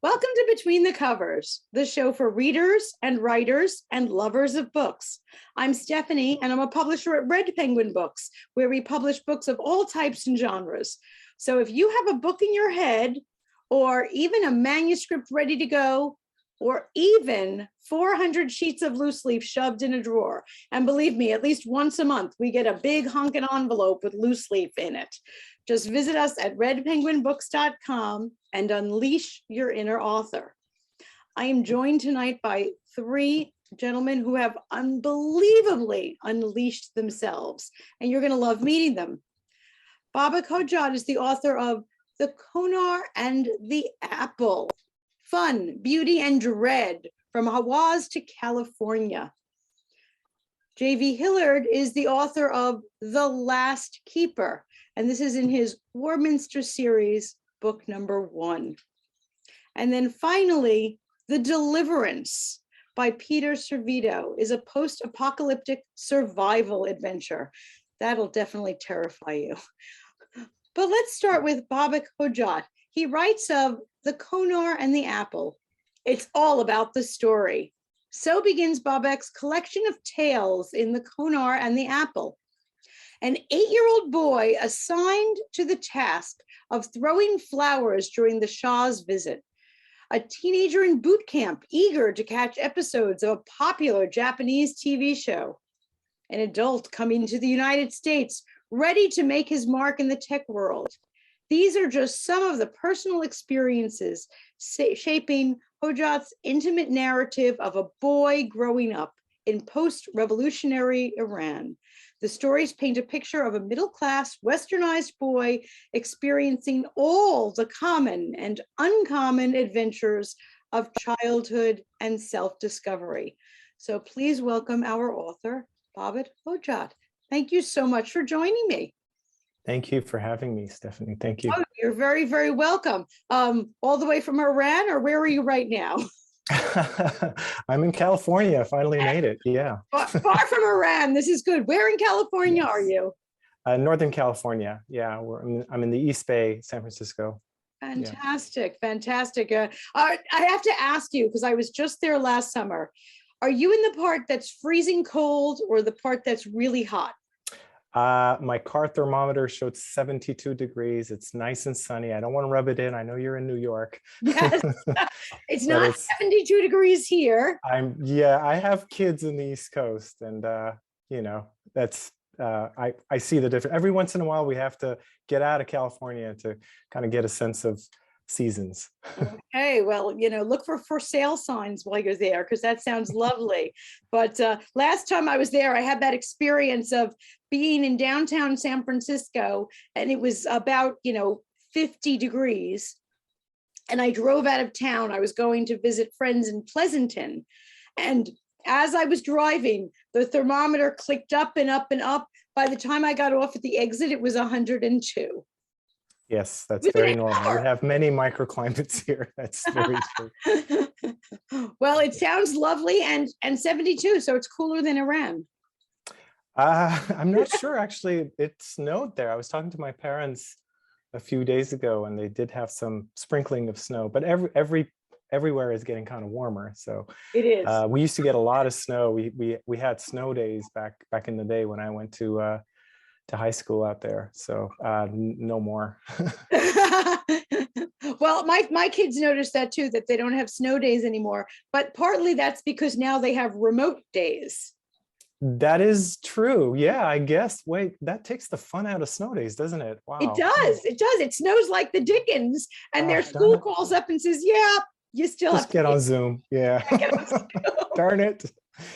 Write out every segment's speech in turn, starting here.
Welcome to Between the Covers, the show for readers and writers and lovers of books. I'm Stephanie, and I'm a publisher at Red Penguin Books, where we publish books of all types and genres. So if you have a book in your head, or even a manuscript ready to go, or even 400 sheets of loose leaf shoved in a drawer, and believe me, at least once a month, we get a big honking envelope with loose leaf in it. Just visit us at redpenguinbooks.com and unleash your inner author. I am joined tonight by three gentlemen who have unbelievably unleashed themselves, and you're going to love meeting them. Babak Hodjat is the author of The Konar and the Apple, Fun, Beauty, and Dread from Ahwaz to California. J.V. Hilliard is the author of The Last Keeper, and this is in his Warminster series, book number 1. And then finally, The Deliverance by Peter Servidio is a post-apocalyptic survival adventure. That'll definitely terrify you. But let's start with Babak Hodjat. He writes of The Konar and the Apple. It's all about the story. So begins Babak's collection of tales in The Konar and the Apple. An 8-year-old boy assigned to the task of throwing flowers during the Shah's visit. A teenager in boot camp, eager to catch episodes of a popular Japanese TV show. An adult coming to the United States, ready to make his mark in the tech world. These are just some of the personal experiences shaping Hodjat's intimate narrative of a boy growing up in post-revolutionary Iran. The stories paint a picture of a middle-class, westernized boy experiencing all the common and uncommon adventures of childhood and self-discovery. So please welcome our author, Babak Hodjat. Thank you so much for joining me. Thank you for having me, Stephanie. Thank you. Oh, you're very, very welcome. All the way from Iran, or where are you right now? I'm in California. Finally made it. Yeah. Far from Iran. This is good. Where in California are you? Northern California. Yeah, I'm in the East Bay, San Francisco. Fantastic, fantastic. I have to ask you, because I was just there last summer. Are you in the part that's freezing cold or the part that's really hot? My car thermometer showed 72 degrees. It's nice and sunny. I don't want to rub it in. I know you're in New York. Yes, it's not 72 degrees here. I have kids in the East Coast, and that's I see the difference. Every once in a while, we have to get out of California to kind of get a sense of seasons. Okay, well, look for sale signs while you're there, because that sounds lovely. But last time I was there, I had that experience of being in downtown San Francisco, and it was about 50 degrees, and I drove out of town. I was going to visit friends in Pleasanton, and as I was driving, the thermometer clicked up and up and up. By the time I got off at the exit, it was 102. Yes, that's very normal. We have many microclimates here. That's very true. Well, it sounds lovely, and 72, so it's cooler than Iran. I'm not sure, actually. It snowed there. I was talking to my parents a few days ago, and they did have some sprinkling of snow, but everywhere is getting kind of warmer. So it is. We used to get a lot of snow. We had snow days back in the day when I went to high school out there. So no more. Well, my kids noticed that too, that they don't have snow days anymore, but partly that's because now they have remote days. That is true. Yeah, I guess. Wait, that takes the fun out of snow days, doesn't it? Wow. It does. It does. It snows like the Dickens, and their school calls up and says, yeah, you still have to get on Zoom. Yeah. Get on Zoom. Darn it.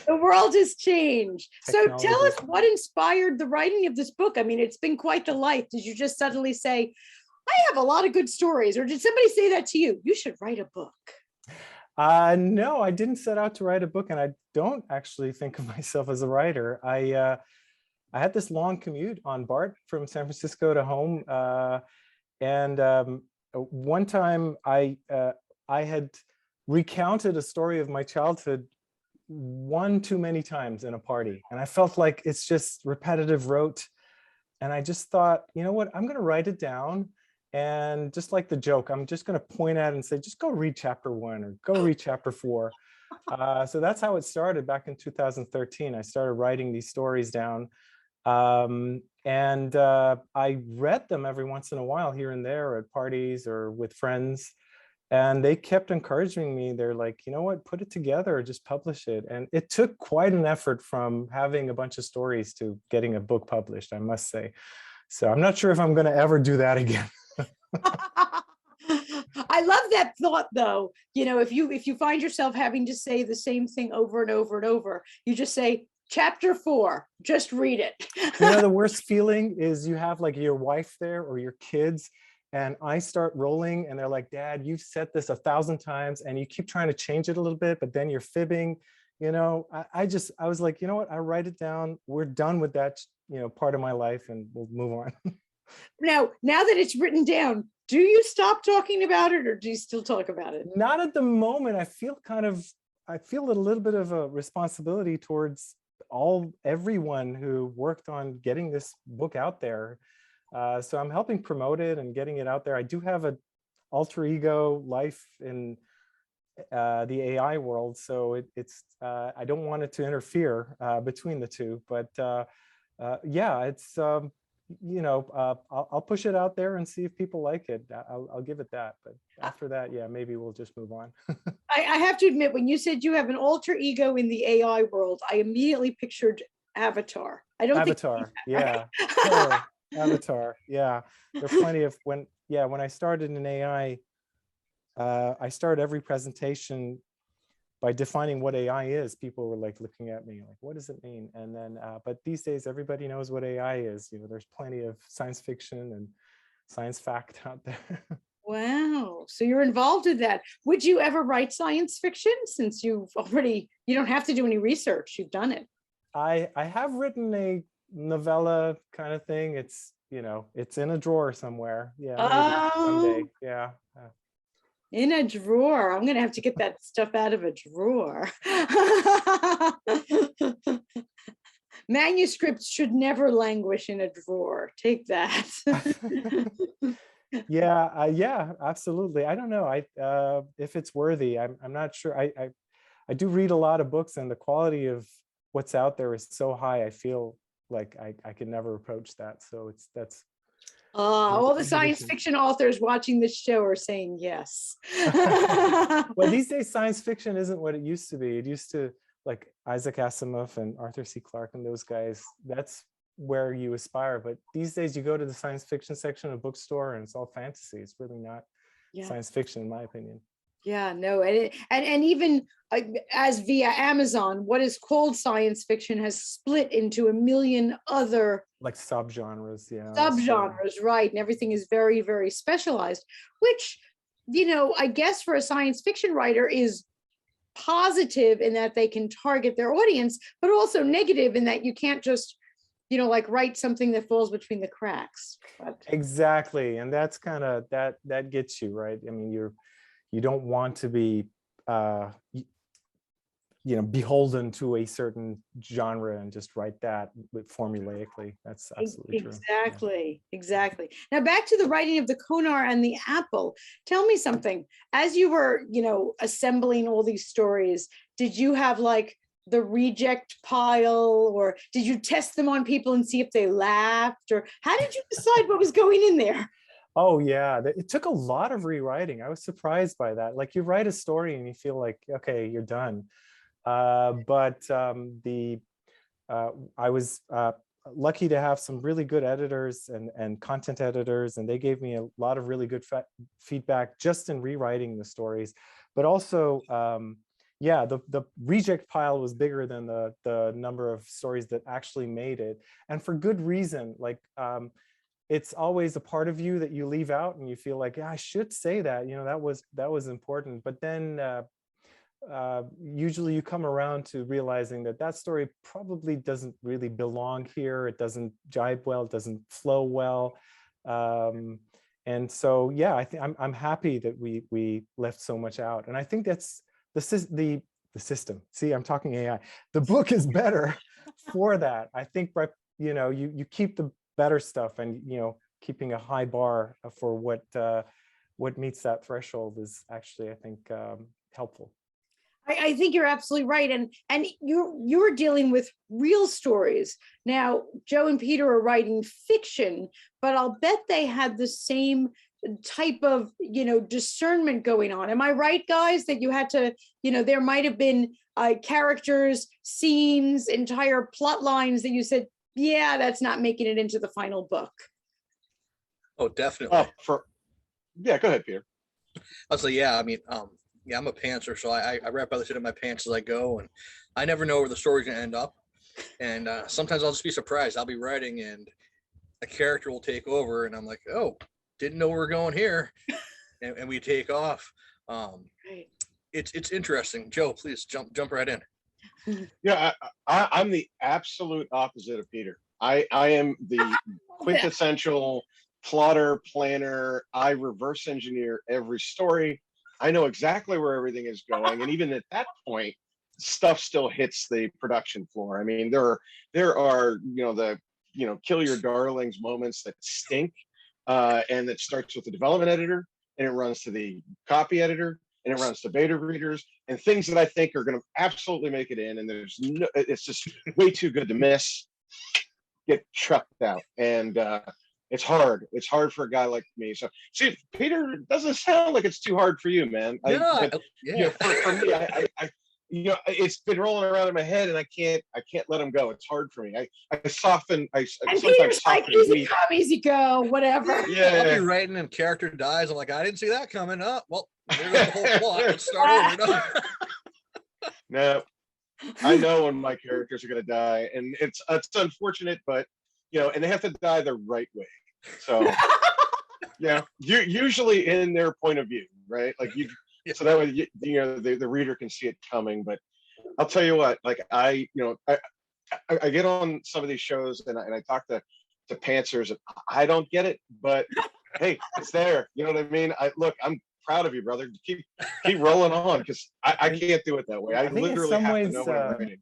The world has changed. Technology. So tell us what inspired the writing of this book. I mean, it's been quite the life. Did you just suddenly say, I have a lot of good stories? Or did somebody say that to you? You should write a book. No, I didn't set out to write a book, and I don't actually think of myself as a writer. I had this long commute on BART from San Francisco to home. And one time I had recounted a story of my childhood one too many times in a party, and I felt like it's just repetitive rote. And I just thought, you know what, I'm going to write it down And just like the joke, I'm just going to point at it and say, just go read chapter 1 or go read chapter 4. So that's how it started back in 2013. I started writing these stories down. And I read them every once in a while here and there at parties or with friends. And they kept encouraging me. They're like, you know what, put it together, just publish it. And it took quite an effort from having a bunch of stories to getting a book published, I must say. So I'm not sure if I'm going to ever do that again. I love that thought, though. You know, if you find yourself having to say the same thing over and over and over, you just say chapter 4, just read it. You know, the worst feeling is you have like your wife there or your kids, and I start rolling and they're like, Dad, you've said this 1,000 times and you keep trying to change it a little bit, but then you're fibbing. You know, I was like, you know what, I write it down. We're done with that, you know, part of my life, and we'll move on. Now that it's written down, do you stop talking about it, or do you still talk about it? Not at the moment. I feel a little bit of a responsibility towards everyone who worked on getting this book out there. So I'm helping promote it and getting it out there. I do have an alter ego life in the AI world, so it's I don't want it to interfere between the two. But yeah, it's you know, I'll push it out there and see if people like it. I'll give it that. But after that, yeah, maybe we'll just move on. I have to admit, when you said you have an alter ego in the AI world, I immediately pictured Avatar. I don't Avatar, think yeah. Totally. Avatar, yeah. There are plenty of when I started in AI, I started every presentation by defining what AI is. People were like looking at me like, what does it mean? And then, but these days, everybody knows what AI is. You know, there's plenty of science fiction and science fact out there. Wow. So you're involved in that. Would you ever write science fiction, since you don't have to do any research, you've done it? I have written a novella kind of thing. It's, you know, it's in a drawer somewhere. Yeah, maybe someday. Yeah. In a drawer. I'm going to have to get that stuff out of a drawer. Manuscripts should never languish in a drawer. Take that. Yeah, yeah, absolutely. I don't know. If it's worthy. I'm not sure. I do read a lot of books, and the quality of what's out there is so high. I feel like I can never approach that. So that's all the science fiction authors watching this show are saying yes. Well, these days science fiction isn't what it used to be. It used to, like Isaac Asimov and Arthur C. Clarke and those guys, that's where you aspire. But these days you go to the science fiction section of a bookstore and it's all fantasy. It's really not science fiction, in my opinion. Yeah, no, and even as via Amazon, what is called science fiction has split into a million other like subgenres, right? And everything is very, very specialized, which, you know, I guess for a science fiction writer is positive in that they can target their audience, but also negative in that you can't just, you know, like write something that falls between the cracks. Exactly, and that's kind of that gets you right. I mean, you don't want to be you know, beholden to a certain genre and just write that formulaically. That's absolutely true. Exactly. Now back to the writing of the Konar and the Apple. Tell me something. As you were, you know, assembling all these stories, did you have like the reject pile, or did you test them on people and see if they laughed, or how did you decide what was going in there? Oh yeah, it took a lot of rewriting. I was surprised by that. Like, you write a story and you feel like, okay, you're done. But I was lucky to have some really good editors and content editors, and they gave me a lot of really good feedback just in rewriting the stories. But also, yeah, the reject pile was bigger than the number of stories that actually made it, and for good reason. Like, it's always a part of you that you leave out, and you feel like, yeah, I should say that, you know, that was important. But then usually you come around to realizing that story probably doesn't really belong here. It doesn't jibe well. It doesn't flow well. And so, yeah, I think I'm happy that we left so much out. And I think that's the system. See, I'm talking AI. The book is better for that. I think, you know, you keep the better stuff and, you know, keeping a high bar for what meets that threshold is actually, I think, helpful. I think you're absolutely right. And you're dealing with real stories. Now, Joe and Peter are writing fiction, but I'll bet they had the same type of, discernment going on. Am I right, guys, that you had to, there might have been characters, scenes, entire plot lines that you said, yeah, that's not making it into the final book? Oh, definitely. Yeah, go ahead, Peter. I'll say, yeah, I mean, yeah, I'm a pantser, so I wrap other shit in my pants as I go, and I never know where the story's gonna end up. And sometimes I'll just be surprised. I'll be writing, and a character will take over, and I'm like, oh, didn't know we were going here, and we take off. Right. It's interesting. Joe, please jump right in. Yeah, I'm the absolute opposite of Peter. I am the quintessential plotter, planner. I reverse engineer every story. I know exactly where everything is going, and even at that point, stuff still hits the production floor. I mean, there are the kill your darlings moments that stink, and that starts with the development editor, and it runs to the copy editor, and it runs to beta readers, and things that I think are going to absolutely make it in, and it's just way too good to miss, get chucked out, and it's hard. It's hard for a guy like me. So, see, Peter, it doesn't sound like it's too hard for you, man. Yeah. For me, I it's been rolling around in my head, and I can't let him go. It's hard for me. I soften. And Peter's like, easy come, easy go, whatever. Yeah. I'll be writing and character dies. I'm like, I didn't see that coming up. Well, there's the whole plot. Let's start over. No, I know when my characters are going to die, and it's unfortunate, but and they have to die the right way. So, usually in their point of view, right? Like so that way the reader can see it coming. But I'll tell you what, like I get on some of these shows and I talk to pantsers. And I don't get it, but hey, it's there. You know what I mean? I'm proud of you, brother. Keep rolling on, because I can't do it that way. I literally have to know what I'm writing.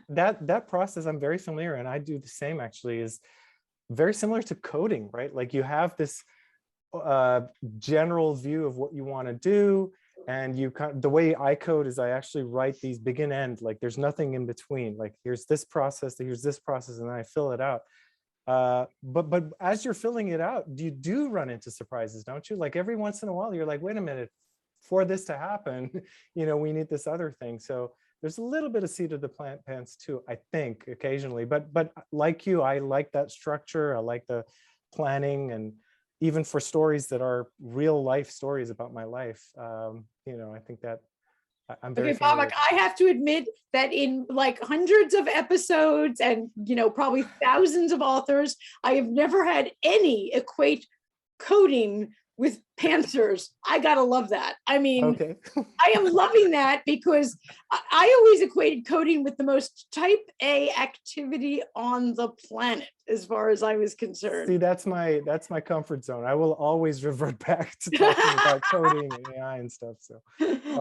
That process I'm very familiar, and I do the same actually, is very similar to coding, right? Like you have this general view of what you want to do, and the way I code is I actually write these begin end, like there's nothing in between. Like here's this process, and then I fill it out. But as you're filling it out, you do run into surprises, don't you? Like every once in a while, you're like, wait a minute, for this to happen, we need this other thing. So there's a little bit of seat of the pants too, I think, occasionally. But like you, I like that structure. I like the planning, and even for stories that are real life stories about my life, I think that I'm very Babak, I have to admit that in like hundreds of episodes and probably thousands of authors, I have never had any equate coding with pantsers. I gotta love that. I mean, okay. I am loving that, because I always equated coding with the most type A activity on the planet, as far as I was concerned. See, that's my comfort zone. I will always revert back to talking about coding and AI and stuff. So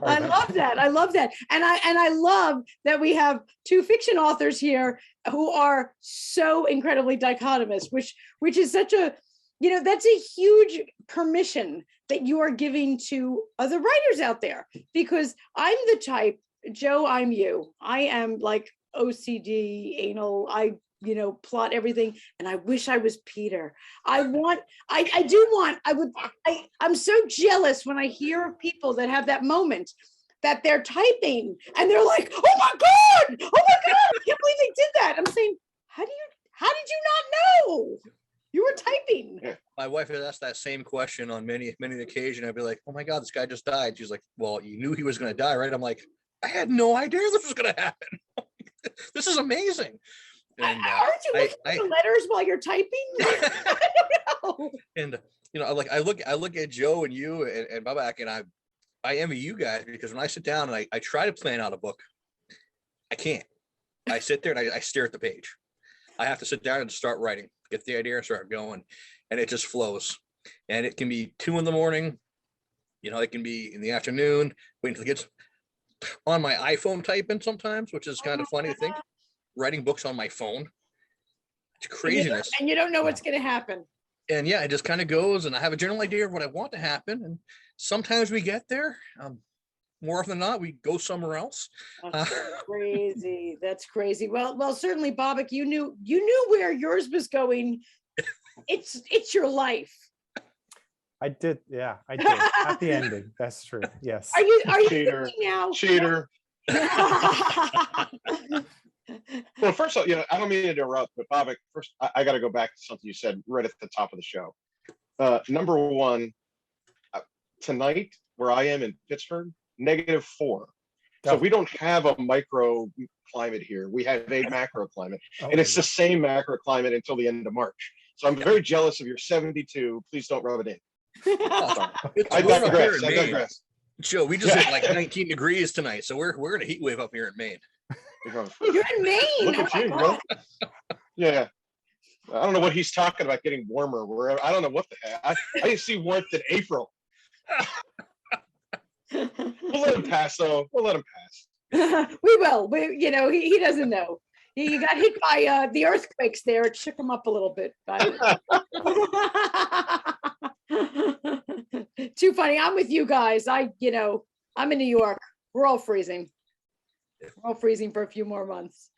I love that. I love that. And I love that we have two fiction authors here who are so incredibly dichotomous, which is such a, that's a huge permission that you are giving to other writers out there, because I'm the type, Joe, I'm you. I am like OCD, anal. I plot everything, and I wish I was Peter. I'm so jealous when I hear of people that have that moment that they're typing and they're like, oh my God, I can't believe they did that. I'm saying, how did you not know? You were typing. My wife has asked that same question on many occasions. I'd be like, oh my God, this guy just died. She's like, well, you knew he was going to die, right? I'm like, I had no idea this was going to happen. This is amazing. And, aren't you looking at the letters while you're typing? I don't know. And I look at Joe and you and Babak, and I envy you guys, because when I sit down and I try to plan out a book, I can't. I sit there and I stare at the page. I have to sit down and start writing, get the idea, and start going, and it just flows. And it can be 2 a.m. It can be in the afternoon, waiting until it gets on my iPhone typing sometimes, which is kind of funny to think. Writing books on my phone, it's craziness. And you don't know what's going to happen. And yeah, it just kind of goes, and I have a general idea of what I want to happen. And sometimes we get there. More often than not, we go somewhere else. That's crazy. That's crazy. Well, certainly, Babak, you knew where yours was going. It's your life. I did. Yeah, I did. Happy ending. That's true. Yes. Are you Cheater. thinking now? Cheater. Well, first of all, I don't mean to interrupt, but Babak, first, I got to go back to something you said right at the top of the show. Number one, tonight, where I am in Pittsburgh, -4. So we don't have a microclimate here. We have a macroclimate, and it's the same macroclimate until the end of March. So I'm very jealous of your 72. Please don't rub it in. I digress. Joe, we just hit like 19 degrees tonight, so we're in a heat wave up here in Maine. You're in Maine. Look at you, bro. Yeah. I don't know what he's talking about getting warmer. Wherever I don't know what the heck. I didn't see warmth in April. We'll let him pass, though. We'll let him pass. We will. He doesn't know. You got hit by the earthquakes there. It shook him up a little bit. Too funny. I'm with you guys. I'm in New York. We're all freezing. We're all freezing for a few more months.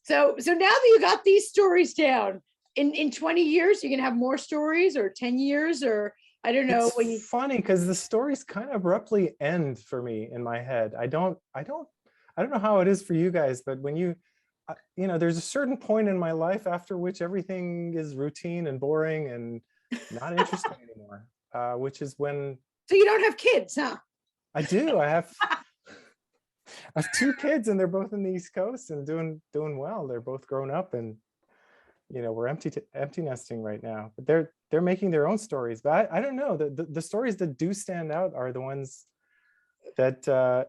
So now that you got these stories down, in 20 years, you're gonna have more stories, or 10 years, or I don't know. It's funny because the stories kind of abruptly end for me in my head. I don't know how it is for you guys, but when there's a certain point in my life after which everything is routine and boring and not interesting anymore. Which is when. So you don't have kids, huh? I do. I have 2 kids, and they're both in the East Coast and doing well. They're both grown up, and we're empty nesting right now. But they're making their own stories. But I don't know. The stories that do stand out are the ones that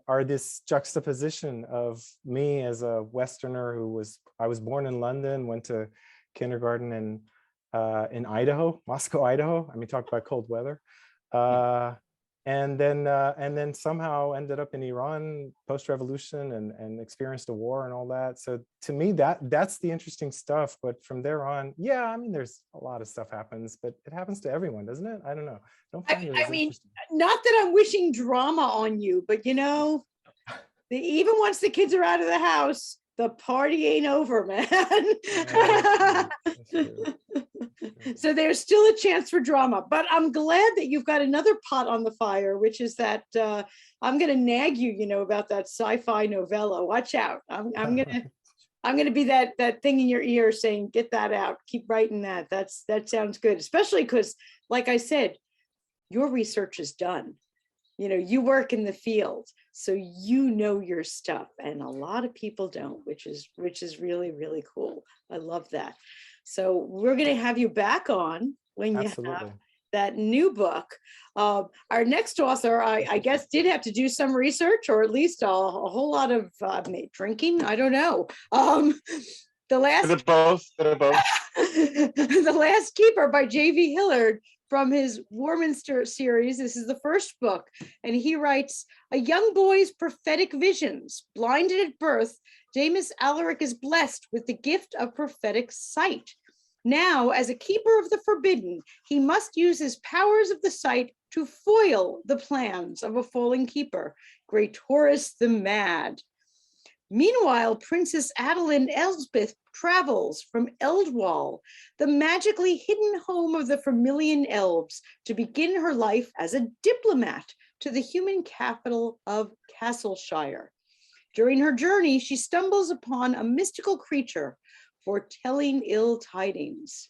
are this juxtaposition of me as a Westerner I was born in London, went to kindergarten in Idaho, Moscow, Idaho. I mean, talk about cold weather. And then somehow ended up in Iran post-revolution and experienced a war and all that. So to me, that's the interesting stuff. But from there on, yeah, I mean, there's a lot of stuff happens, but it happens to everyone, doesn't it? I don't know. Don't find it as interesting. Not that I'm wishing drama on you, but even once the kids are out of the house, the party ain't over, man. That's true. So there's still a chance for drama, but I'm glad that you've got another pot on the fire, which is that I'm going to nag you, about that sci-fi novella. Watch out. I'm going to be that thing in your ear saying, get that out. Keep writing that. That sounds good, especially because, like I said, your research is done. You work in the field, so your stuff, and a lot of people don't, which is really, really cool. I love that. So we're going to have you back on when you have that new book. Our next author, I guess, did have to do some research, or at least a whole lot of drinking. I don't know. The last The Last Keeper by J.V. Hilliard, from his Warminster series. This is the first book, and he writes, a young boy's prophetic visions. Blinded at birth, James Alaric is blessed with the gift of prophetic sight. Now, as a keeper of the forbidden, he must use his powers of the sight to foil the plans of a fallen keeper, Great Taurus the Mad. Meanwhile, Princess Adeline Elsbeth travels from Eldwall, the magically hidden home of the Vermilion Elves, to begin her life as a diplomat to the human capital of Castleshire. During her journey, she stumbles upon a mystical creature foretelling ill tidings.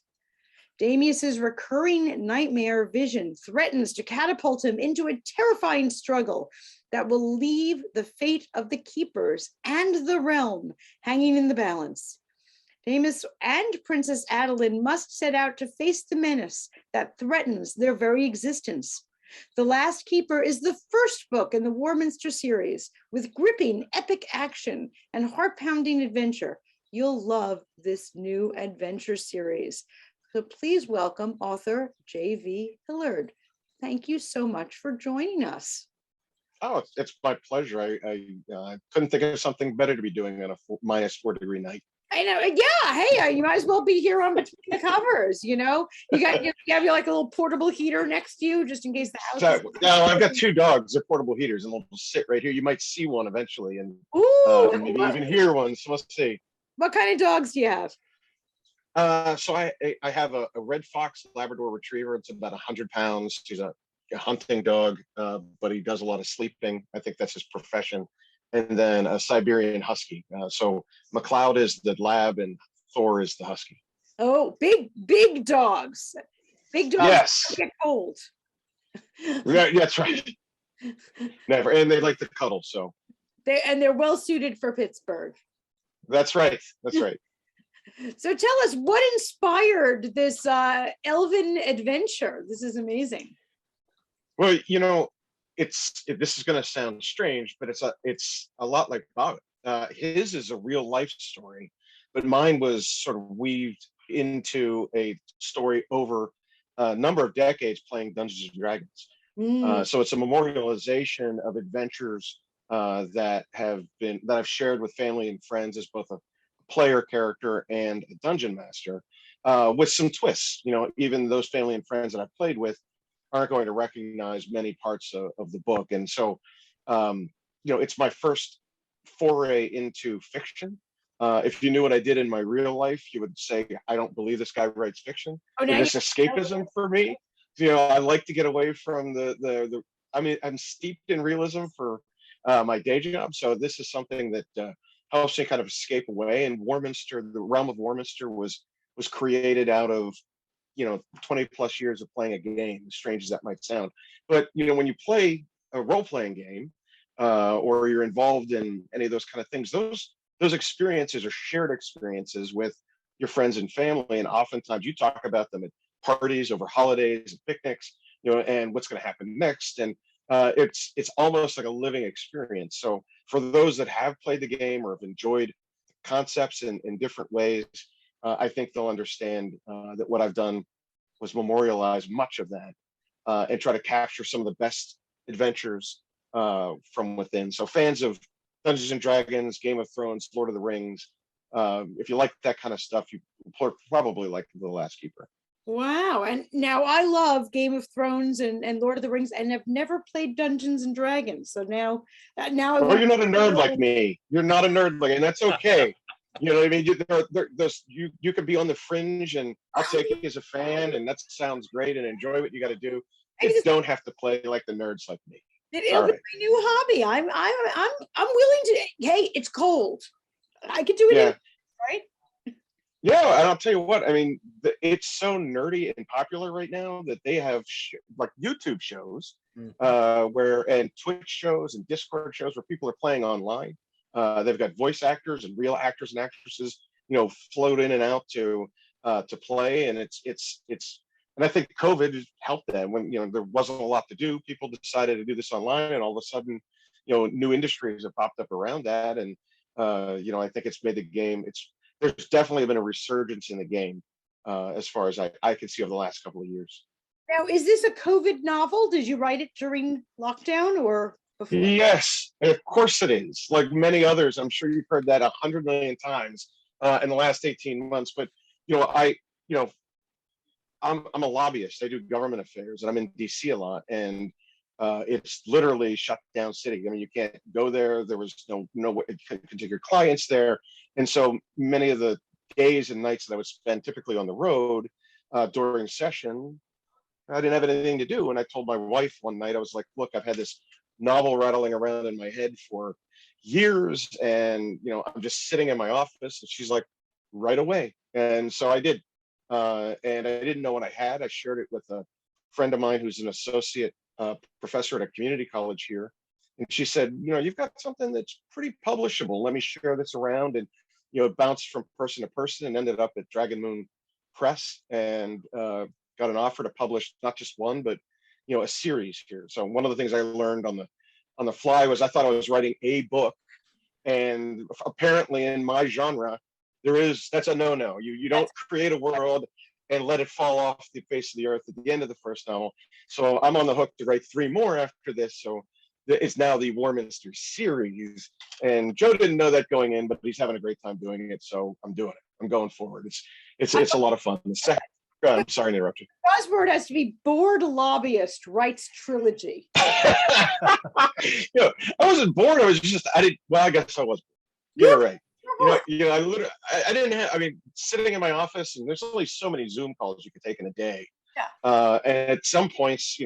Damius's recurring nightmare vision threatens to catapult him into a terrifying struggle that will leave the fate of the keepers and the realm hanging in the balance. Damius and Princess Adeline must set out to face the menace that threatens their very existence. The Last Keeper is the first book in the Warminster series, with gripping epic action and heart-pounding adventure. You'll love this new adventure series. So please welcome author J.V. Hilliard. Thank you so much for joining us. Oh, it's my pleasure. I couldn't think of something better to be doing on a -4 degree night. I know. Yeah. Hey, you might as well be here on Between the Covers. You have your like a little portable heater next to you just in case the house. So, no, I've got 2 dogs. They're portable heaters, and they'll sit right here. You might see one eventually, and Ooh, maybe even hear one. So let's see. what kind of dogs do you have? So I have a red fox Labrador Retriever. It's about 100 pounds. He's a hunting dog, but he does a lot of sleeping. I think that's his profession. And then a Siberian Husky. So McLeod is the lab, and Thor is the Husky. Oh, big dogs. Big dogs Yes. get cold. Yeah, that's right. Never, and they like to cuddle. So They're well suited for Pittsburgh. that's right. That's right. So tell us, what inspired this elven adventure? This is amazing. Well, this is going to sound strange, but it's a lot like Babak. His is a real life story, but mine was sort of weaved into a story over a number of decades playing Dungeons and Dragons. So it's a memorialization of adventures that I've shared with family and friends as both a player character and a dungeon master, with some twists. Even those family and friends that I've played with aren't going to recognize many parts of the book. And so, it's my first foray into fiction. If you knew what I did in my real life, you would say, I don't believe this guy writes fiction. Oh, It's escapism for me. I like to get away from I'm steeped in realism for my day job. So this is something that helps me kind of escape away. And Warminster, the realm of Warminster was created out of 20 plus years of playing a game, as strange as that might sound. But when you play a role-playing game, or you're involved in any of those kind of things, those experiences are shared experiences with your friends and family, and oftentimes you talk about them at parties, over holidays and picnics, and what's going to happen next. And it's almost like a living experience. So for those that have played the game or have enjoyed concepts in different ways, I think they'll understand that what I've done was memorialize much of that, and try to capture some of the best adventures from within. So fans of Dungeons and Dragons, Game of Thrones, Lord of the Rings, if you like that kind of stuff, you probably like The Last Keeper. Wow. And now I love Game of Thrones and Lord of the Rings, and have never played Dungeons and Dragons. So now well, you're not a nerd like me. You're not a nerd like, and that's okay. You know what I mean? You could be on the fringe, and I'll take it as a fan, and that sounds great, and enjoy what you got to do. You don't have to play like the nerds like me. It'll be my new hobby. I'm willing to. Hey, it's cold. I could do it. Yeah. Right. Yeah, and I'll tell you what. I mean, it's so nerdy and popular right now that they have like YouTube shows, and Twitch shows and Discord shows where people are playing online. They've got voice actors and real actors and actresses, float in and out to play, and it's and I think COVID helped them when there wasn't a lot to do. People decided to do this online, and all of a sudden, new industries have popped up around that, and I think it's made the game. There's definitely been a resurgence in the game, as far as I can see over the last couple of years. Now, is this a COVID novel? Did you write it during lockdown or before? Yes, of course it is. Like many others, I'm sure you've heard that 100 million times in the last 18 months. But I'm a lobbyist. I do government affairs, and I'm in DC a lot, and it's literally shut down city. I mean, you can't go there. There was no way you can take your clients there, and so many of the days and nights that I would spend typically on the road during session, I didn't have anything to do. And I told my wife one night, I was like, "Look, I've had this novel rattling around in my head for years, and I'm just sitting in my office." And she's like, "Right away." And so I did. And I didn't know what I had. I shared it with a friend of mine who's an associate professor at a community college here. And she said, "You've got something that's pretty publishable. Let me share this around." And, it bounced from person to person and ended up at Dragon Moon Press, and got an offer to publish not just one, but, a series here. So one of the things I learned on the fly was I thought I was writing a book. And apparently in my genre, that's a no-no. You don't create a world and let it fall off the face of the earth at the end of the first novel. So I'm on the hook to write 3 more after this. So is now the Warminster series. And Joe didn't know that going in, but he's having a great time doing it. So I'm doing it. I'm going forward. It's a lot of fun. The second, I'm sorry to interrupt you. Buzzword has to be bored lobbyist writes trilogy. I wasn't bored. I guess I was. You're right. I literally, I didn't have, sitting in my office, and there's only so many Zoom calls you could take in a day. Yeah. And at some points,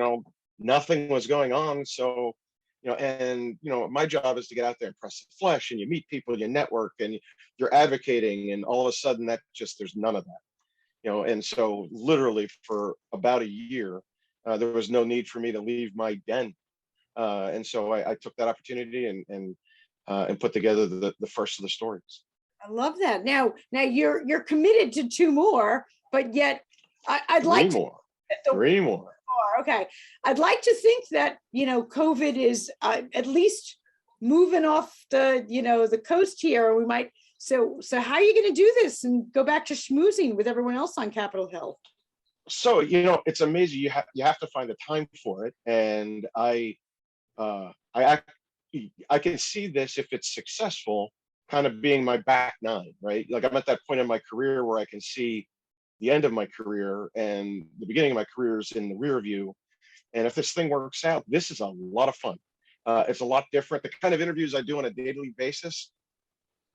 nothing was going on. So, my job is to get out there and press the flesh, and you meet people, you network, and you're advocating, and all of a sudden there's none of that, and so literally for about a year, there was no need for me to leave my den. And so I took that opportunity and put together the first of the stories. I love that. Now you're committed to 2 more, but yet I'd like three more. Okay. I'd like to think that, COVID is at least moving off the coast here. We might, so how are you going to do this and go back to schmoozing with everyone else on Capitol Hill? So, it's amazing. You have to find the time for it. And I can see this, if it's successful, kind of being my back 9, right? Like, I'm at that point in my career where I can see the end of my career, and the beginning of my career is in the rear view. And if this thing works out, this is a lot of fun. It's a lot different. The kind of interviews I do on a daily basis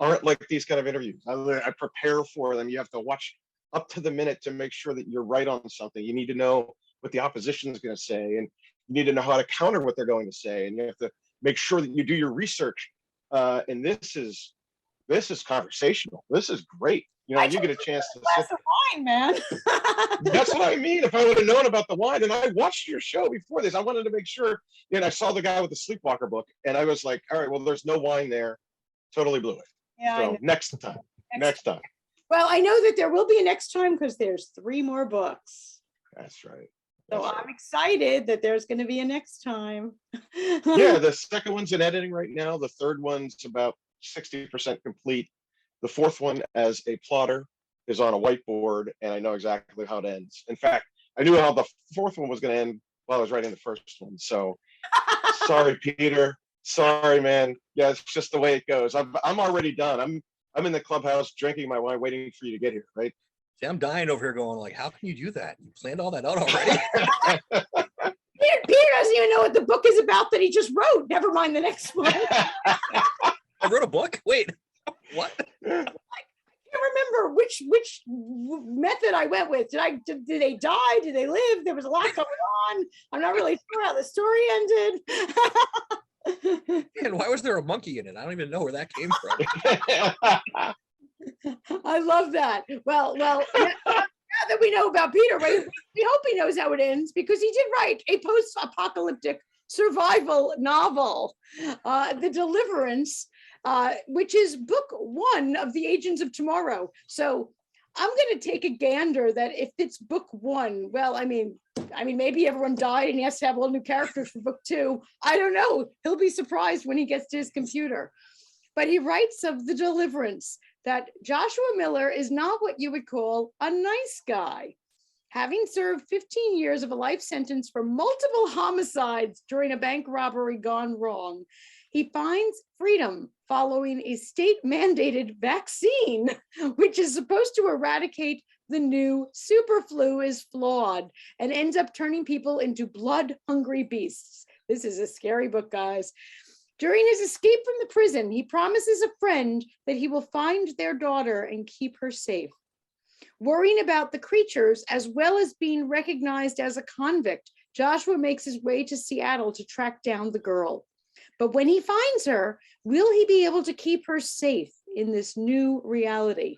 aren't like these kind of interviews. I prepare for them. You have to watch up to the minute to make sure that you're right on something. You need to know what the opposition is going to say, and you need to know how to counter what they're going to say. And you have to make sure that you do your research. And this is conversational. This is great. You get a chance to glass of wine, man. That's what I mean. If I would have known about the wine, and I watched your show before this, I wanted to make sure. And I saw the guy with the Sleepwalker book, and I was like, all right, well, there's no wine there. Totally blew it. Yeah. So next time. Well, I know that there will be a next time because there's 3 more books. That's right. So I'm excited that there's going to be a next time. Yeah, the second one's in editing right now. The third one's about 60% complete. The fourth one, as a plotter, is on a whiteboard, and I know exactly how it ends. In fact, I knew how the fourth one was going to end while I was writing the first one. So sorry, Peter. Sorry, man. Yeah, it's just the way it goes. I'm already done. I'm in the clubhouse drinking my wine, waiting for you to get here, right? See, I'm dying over here going like, how can you do that? You planned all that out already? Peter doesn't even know what the book is about that he just wrote. Never mind the next one. I wrote a book? Wait, what? I can't remember which method I went with. Did they die? Did they live? There was a lot going on. I'm not really sure how the story ended. And why was there a monkey in it? I don't even know where that came from. I love that. Well, now that we know about Peter, right, we hope he knows how it ends, because he did write a post-apocalyptic survival novel, The Deliverance, which is book 1 of the Agents of Tomorrow. So I'm going to take a gander that if it's book 1, well, I mean, maybe everyone died and he has to have all new characters for book 2. I don't know. He'll be surprised when he gets to his computer. But he writes of the Deliverance that Joshua Miller is not what you would call a nice guy. Having served 15 years of a life sentence for multiple homicides during a bank robbery gone wrong, he finds freedom following a state-mandated vaccine, which is supposed to eradicate the new super flu, is flawed and ends up turning people into blood-hungry beasts. This is a scary book, guys. During his escape from the prison, he promises a friend that he will find their daughter and keep her safe. Worrying about the creatures, as well as being recognized as a convict, Joshua makes his way to Seattle to track down the girl. But when he finds her, will he be able to keep her safe in this new reality?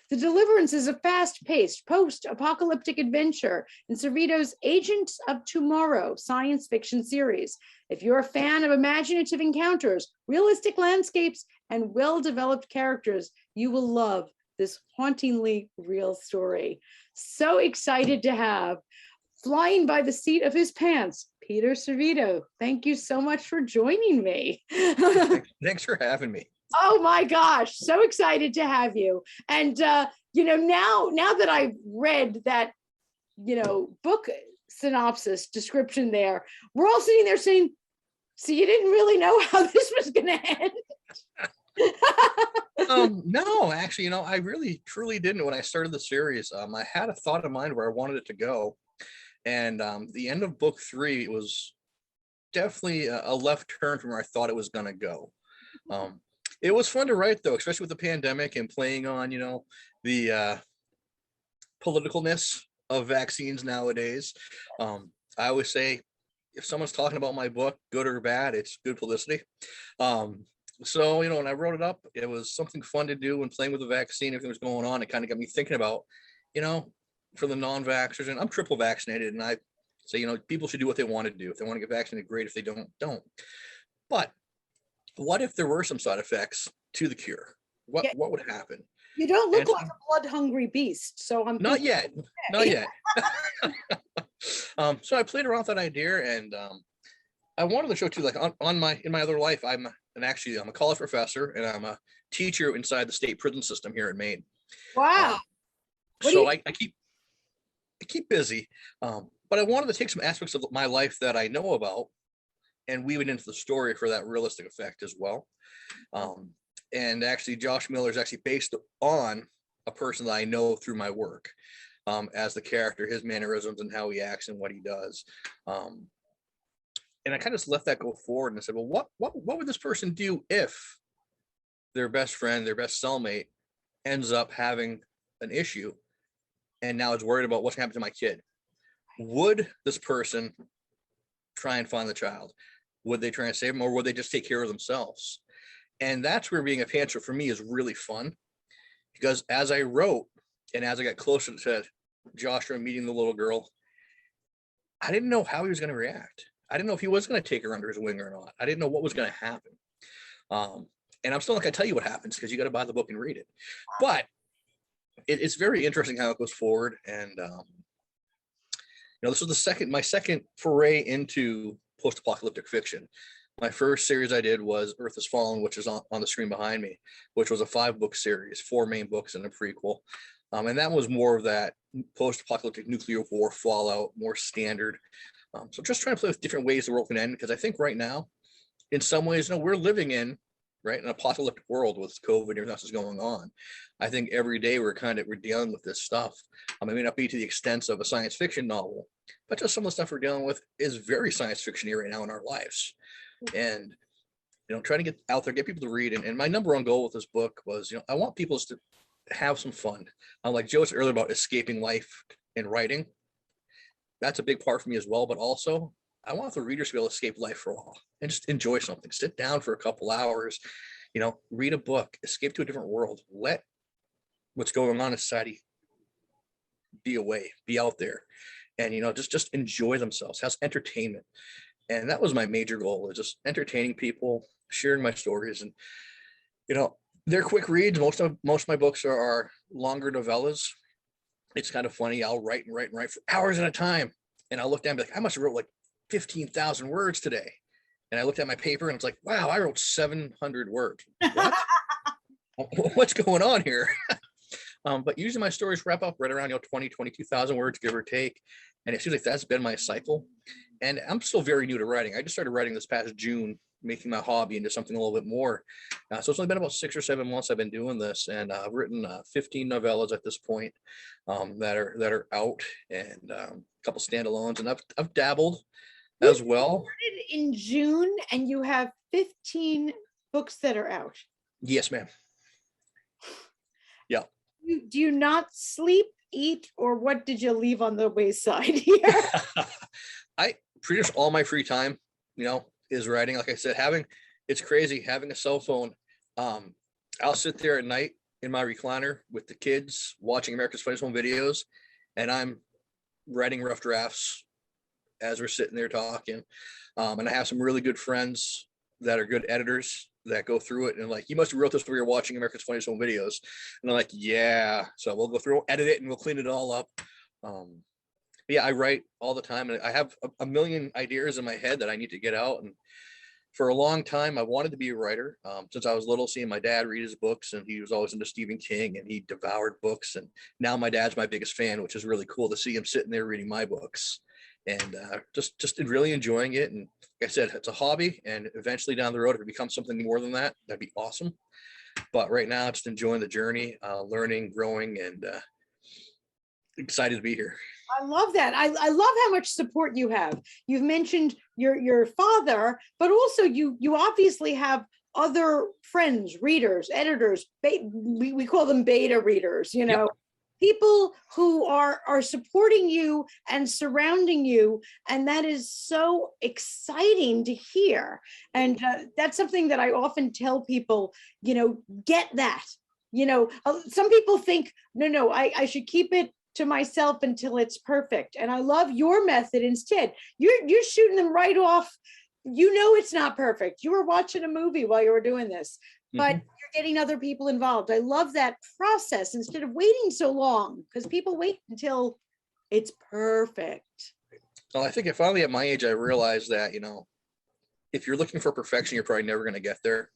The Deliverance is a fast-paced, post-apocalyptic adventure in Servidio's Agents of Tomorrow science fiction series. If you're a fan of imaginative encounters, realistic landscapes, and well-developed characters, you will love this hauntingly real story. So excited to have, flying by the seat of his pants, Peter Servidio. Thank you so much for joining me. Thanks for having me. Oh my gosh, so excited to have you. And now that I've read that, book synopsis description there, we're all sitting there saying, So you didn't really know how this was going to end. No, actually, I really truly didn't when I started the series. I had a thought in mind where I wanted it to go. And the end of book 3 was definitely a left turn from where I thought it was going to go. It was fun to write, though, especially with the pandemic and playing on, the politicalness of vaccines nowadays. I always say, if someone's talking about my book, good or bad, it's good publicity. So, when I wrote it up, it was something fun to do when playing with the vaccine, everything was going on. It kind of got me thinking about, for the non-vaxxers, and I'm triple vaccinated, and I say, people should do what they want to do. If they want to get vaccinated, great. If they don't. But what if there were some side effects to the cure? What would happen? You don't look like a blood-hungry beast, so I'm not yet. Not yet. So I played around with that idea, and I wanted to show too, like in my other life, I'm a college professor, and I'm a teacher inside the state prison system here in Maine. Wow. So I keep busy, but I wanted to take some aspects of my life that I know about and weave it into the story for that realistic effect as well. And actually, Josh Miller is actually based on a person that I know through my work, as the character, his mannerisms and how he acts and what he does. And I kind of just let that go forward and I said, well, what would this person do if their best friend, their best cellmate ends up having an issue and now is worried about what's going to happen to my kid? Would this person try and find the child? Would they try and save them, or would they just take care of themselves? And that's where being a pantser for me is really fun, because as I wrote and as I got closer to Joshua meeting the little girl, I didn't know how he was going to react. I didn't know if he was going to take her under his wing or not. I didn't know what was going to happen. And I'm still not going to tell you what happens, because you got to buy the book and read it. But it's very interesting how it goes forward. And this was my second foray into post-apocalyptic fiction. My first series I did was Earth Has Fallen, which is on the screen behind me, which was a 5-book series, 4 main books and a prequel. And that was more of that post-apocalyptic nuclear war fallout, more standard. So just trying to play with different ways the world can end, because I think right now, in some ways, we're living in an apocalyptic world with COVID and everything else is going on. I think every day we're dealing with this stuff. It may not be to the extent of a science fiction novel, but just some of the stuff we're dealing with is very science fiction-y right now in our lives. And trying to get out there, get people to read. And my number one goal with this book was, I want people to have some fun. Like Joe said earlier about escaping life and writing. That's a big part for me as well. But also, I want the readers to be able to escape life for a while and just enjoy something. Sit down for a couple hours, read a book, escape to a different world. Let what's going on in society be away, be out there, and just enjoy themselves, have entertainment. And that was my major goal, is just entertaining people, sharing my stories. And they're quick reads. Most of my books are longer novellas. It's kind of funny. I'll write for hours at a time, and I'll look down and be like, I must have wrote like 15,000 words today. And I looked at my paper and it's like, wow, I wrote 700 words. What? What's going on here? But usually my stories wrap up right around 20, 22,000 words, give or take. And it seems like that's been my cycle. And I'm still very new to writing. I just started writing this past June, making my hobby into something a little bit more. So it's only been about 6 or 7 months I've been doing this, and I've written 15 novellas at this point that are out, and a couple standalones, and I've dabbled as well. You started in June, and you have 15 books that are out. Yes, ma'am. Yeah. Do you not sleep, eat, or what did you leave on the wayside here? I pretty much all my free time, is writing. Like I said, it's crazy having a cell phone. I'll sit there at night in my recliner with the kids watching America's Funniest Home Videos, and I'm writing rough drafts as we're sitting there talking. And I have some really good friends that are good editors that go through it and like, you must have wrote this when you're watching America's Funniest Home Videos. And I'm like, yeah. So we'll go through, edit it, and we'll clean it all up. Yeah, I write all the time, and I have a million ideas in my head that I need to get out. And for a long time, I wanted to be a writer. Since I was little, seeing my dad read his books, and he was always into Stephen King, and he devoured books. And now my dad's my biggest fan, which is really cool to see him sitting there reading my books. and just really enjoying it. And like I said, it's a hobby, and eventually down the road, if it becomes something more than that, that'd be awesome. But right now, just enjoying the journey, learning, growing, and excited to be here. I love that. I love how much support you have. You've mentioned your father, but also you obviously have other friends, readers, editors. We call them beta readers. You know, people who are supporting you and surrounding you, and that is so exciting to hear. And that's something that I often tell people. You know, get that. You know, some people think, no, I should keep it to myself until it's perfect. And I love your method instead. You're shooting them right off. You know it's not perfect. You were watching a movie while you were doing this, but you're getting other people involved. I love that process instead of waiting so long, because people wait until it's perfect. Well, I think finally at my age, I realized that, you know, if you're looking for perfection, you're probably never going to get there.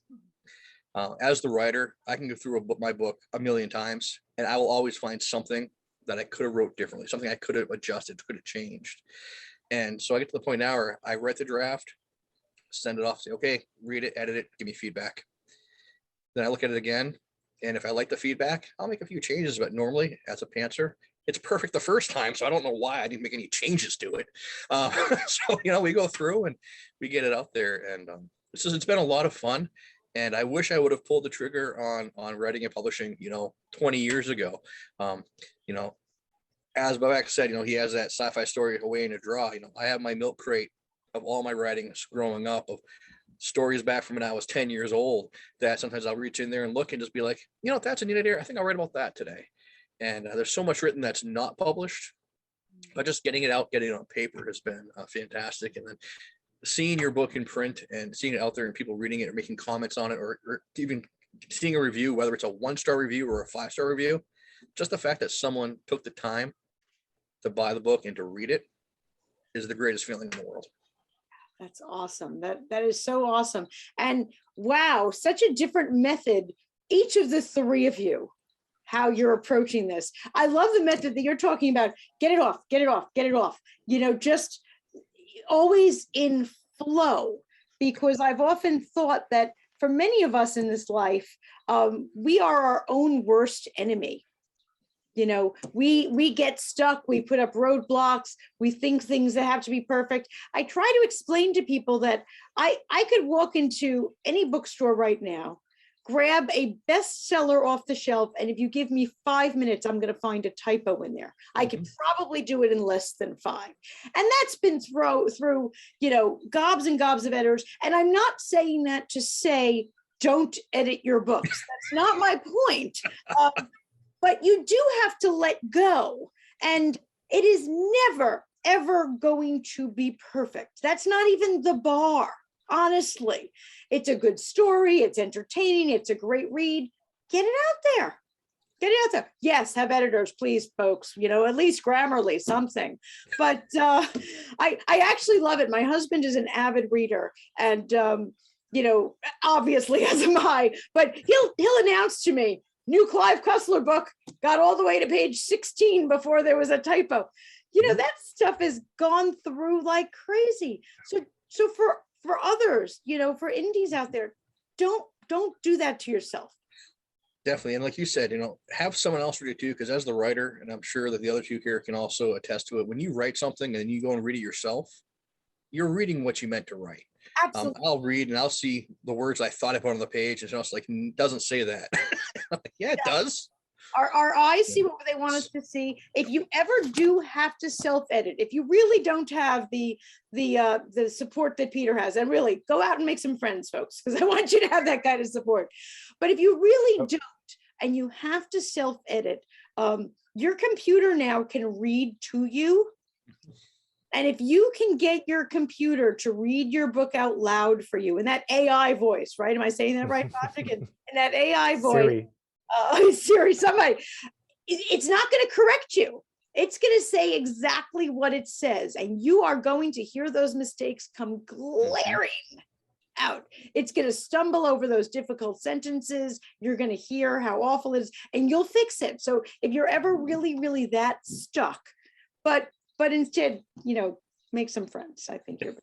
As the writer, I can go through my book a million times, and I will always find something that I could have wrote differently, something I could have adjusted, could have changed. And so I get to the point now where I write the draft, send it off, say, okay, read it, edit it, give me feedback. Then I look at it again, and if I like the feedback, I'll make a few changes, but normally as a pantser, it's perfect the first time, so I don't know why I didn't make any changes to it. So, you know, we go through and we get it out there, and it's been a lot of fun. And I wish I would have pulled the trigger on writing and publishing, you know, 20 years ago. You know, as Babak said, you know, he has that sci-fi story away in a drawer. You know, I have my milk crate of all my writings growing up, of stories back from when I was 10 years old, that sometimes I'll reach in there and look and just be like, you know, that's a neat idea. I think I'll write about that today. And there's so much written that's not published, but just getting it out, getting it on paper has been fantastic. And then seeing your book in print and seeing it out there and people reading it or making comments on it, or even seeing a review, whether it's a 1-star review or a 5-star review, just the fact that someone took the time to buy the book and to read it is the greatest feeling in the world. That's awesome. That is so awesome. And wow, such a different method, each of the three of you, how you're approaching this. I love the method that you're talking about. Get it off, get it off, get it off. You know, just always in flow, because I've often thought that for many of us in this life, we are our own worst enemy. You know, we get stuck, we put up roadblocks, we think things that have to be perfect. I try to explain to people that I could walk into any bookstore right now, grab a bestseller off the shelf, and if you give me 5 minutes, I'm going to find a typo in there. I could probably do it in less than 5. And that's been through, you know, gobs and gobs of editors. And I'm not saying that to say, don't edit your books. That's not my point. But you do have to let go. And it is never, ever going to be perfect. That's not even the bar, honestly. It's a good story. It's entertaining. It's a great read. Get it out there. Get it out there. Yes, have editors, please, folks. You know, at least Grammarly, something. But I actually love it. My husband is an avid reader, and you know, obviously, as am I. But he'll announce to me, new Clive Cussler book, got all the way to page 16 before there was a typo. You know, that stuff has gone through like crazy. So for others, you know, for indies out there, don't do that to yourself. Definitely. And like you said, you know, have someone else read it too, because as the writer, and I'm sure that the other two here can also attest to it, when you write something and you go and read it yourself, you're reading what you meant to write. Absolutely. I'll read and I'll see the words I thought I put on the page, and it's like, doesn't say that. Yeah, it does. Our eyes see what they want us to see. If you ever do have to self-edit, if you really don't have the support that Peter has, and really go out and make some friends, folks, because I want you to have that kind of support. But if you really don't, and you have to self-edit, your computer now can read to you. And if you can get your computer to read your book out loud for you in that AI voice, right? Am I saying that right, Patrick? In that AI voice, Siri, somebody, it's not going to correct you. It's going to say exactly what it says. And you are going to hear those mistakes come glaring out. It's going to stumble over those difficult sentences. You're going to hear how awful it is, and you'll fix it. So if you're ever really, really that stuck, but instead, you know, make some friends. I think you're.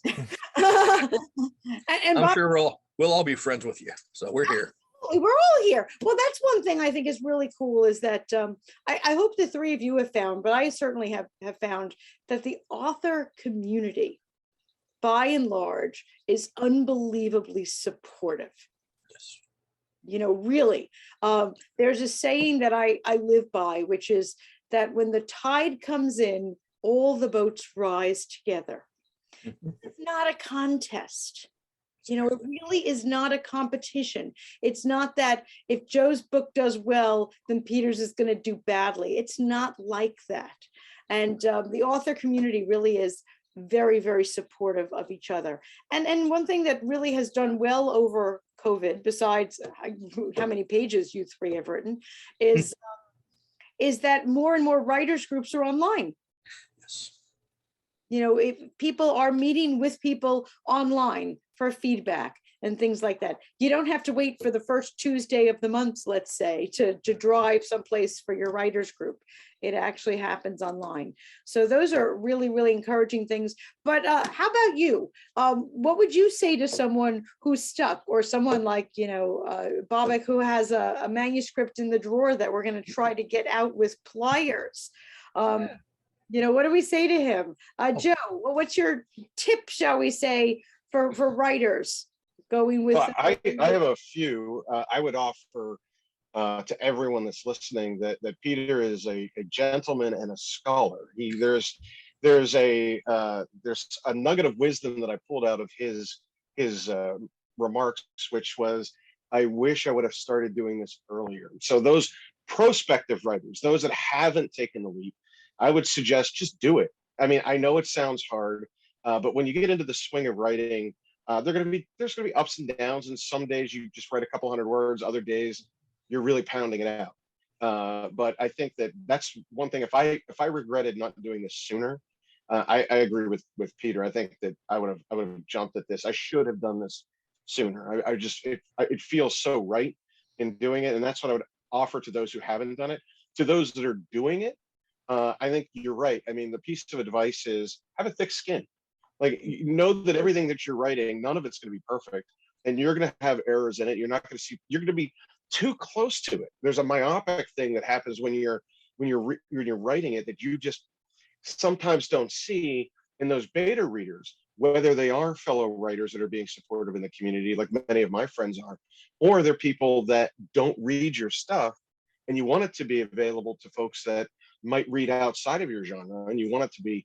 and I'm Bob, sure we'll all be friends with you. So we're here. we're all here. Well, that's one thing I think is really cool is that I hope the three of you have found, but I certainly have found that the author community, by and large, is unbelievably supportive. Yes. You know, really, there's a saying that I live by, which is that when the tide comes in, all the boats rise together. It's not a contest. You know, it really is not a competition. It's not that if Joe's book does well, then Peter's is going to do badly. It's not like that. And the author community really is very, very supportive of each other. And one thing that really has done well over COVID, besides how many pages you three have written, is that more and more writers groups are online. Yes. You know, if people are meeting with people online for feedback and things like that. You don't have to wait for the first Tuesday of the month, let's say, to drive someplace for your writers group. It actually happens online. So those are really, really encouraging things. But how about you? What would you say to someone who's stuck, or someone like, you know, Babak, who has a manuscript in the drawer that we're going to try to get out with pliers? You know, what do we say to him? Joe, what's your tip, shall we say, for writers going with? Well, I have a few. I would offer to everyone that's listening that Peter is a gentleman and a scholar. There's a nugget of wisdom that I pulled out of his remarks, which was, I wish I would have started doing this earlier. So those prospective writers, those that haven't taken the leap, I would suggest just do it. I mean, I know it sounds hard, but when you get into the swing of writing, there's going to be ups and downs. And some days you just write a couple hundred words, other days you're really pounding it out. But I think that's one thing. If I regretted not doing this sooner, I agree with Peter. I think that I would have jumped at this. I should have done this sooner. It feels so right in doing it, and that's what I would offer to those who haven't done it. To those that are doing it, I think you're right. I mean, the piece of advice is have a thick skin. Like, you know that everything that you're writing, none of it's going to be perfect, and you're going to have errors in it. You're going to be too close to it. There's a myopic thing that happens when you're writing it that you just sometimes don't see in those beta readers, whether they are fellow writers that are being supportive in the community, like many of my friends are, or they're people that don't read your stuff, and you want it to be available to folks that might read outside of your genre, and you want it to be